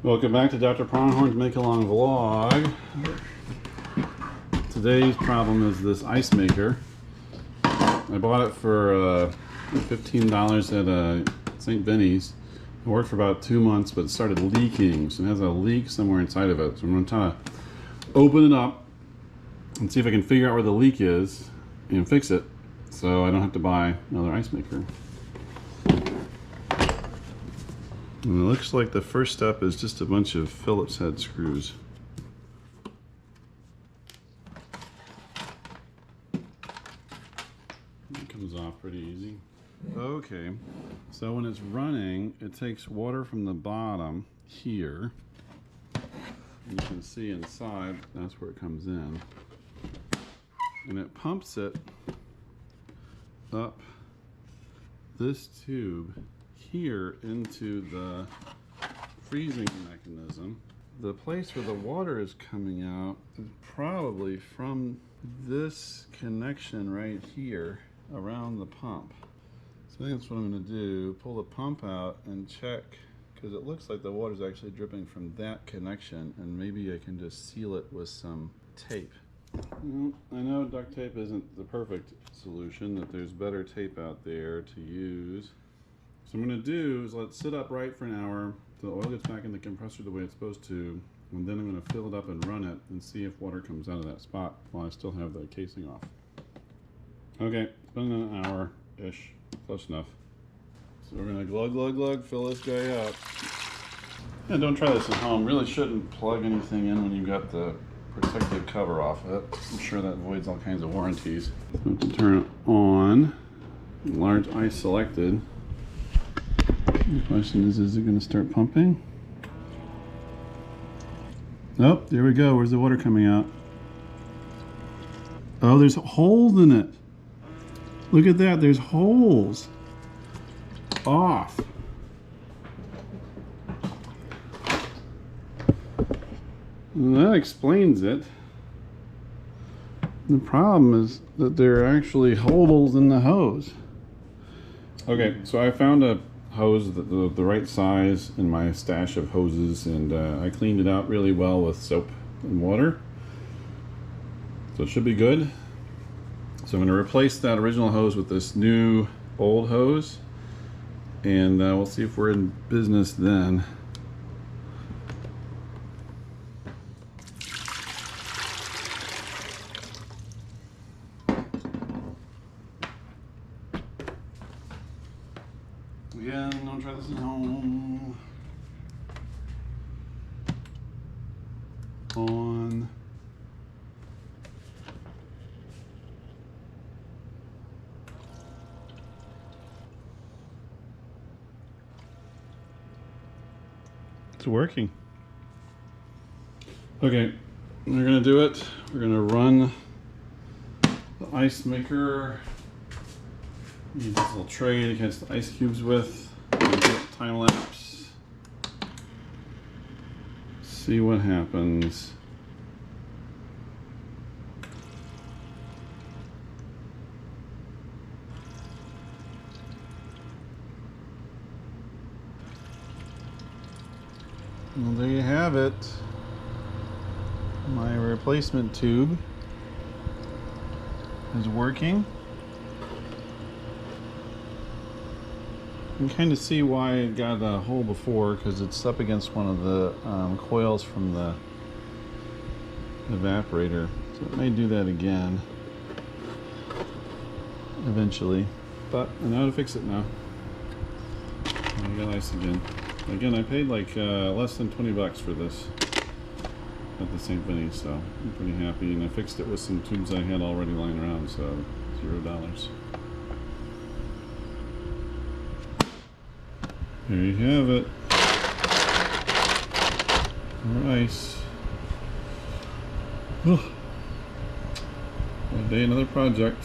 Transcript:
Welcome back to Dr. Pronghorn's Make Along vlog. Today's problem is this ice maker. I bought it for $15 at St. Vinny's. It worked for about 2 months, but it started leaking. So it has a leak somewhere inside of it. So I'm going to try to open it up and see if I can figure out where the leak is and fix it, so I don't have to buy another ice maker. And it looks like the first step is just a bunch of Phillips head screws. It comes off pretty easy. Okay, so when it's running, it takes water from the bottom here. And you can see inside, that's where it comes in. And it pumps it up this tube here into the freezing mechanism. The place where the water is coming out is probably from this connection right here around the pump. So I think that's what I'm going to do, pull the pump out and check, because it looks like the water is actually dripping from that connection, and maybe I can just seal it with some tape. I know duct tape isn't the perfect solution, that there's better tape out there to use. So what I'm going to do is let it sit upright for an hour so the oil gets back in the compressor the way it's supposed to, and then I'm going to fill it up and run it and see if water comes out of that spot while I still have the casing off. Okay, it's been an hour-ish, close enough. So we're going to glug, fill this guy up. Yeah, don't try this at home. Really shouldn't plug anything in when you've got the protective cover off of it. I'm sure that avoids all kinds of warranties. So I have to turn it on. Large ice selected. The question is it going to start pumping? Oh, there we go. Where's the water coming out? Oh, there's holes in it. Look at that. There's holes. Off. And that explains it. The problem is that there are actually holes in the hose. Okay, so I found a hose the right size in my stash of hoses, and I cleaned it out really well with soap and water. So it should be good. So I'm going to replace that original hose with this new old hose, and we'll see if we're in business then. Again, don't try this at home. On. It's working. Okay, we're gonna do it. We're gonna run the ice maker. Use this little tray to catch the ice cubes with. Time lapse. See what happens. Well, there you have it. My replacement tube is working. You can kind of see why it got a hole before, because it's up against one of the coils from the evaporator. So it may do that again eventually. But I know how to fix it now. I got ice again. Again, I paid like less than 20 bucks for this at the St. Vinny's, so I'm pretty happy. And I fixed it with some tubes I had already lying around, so $0. There you have it. More ice. One day, another project.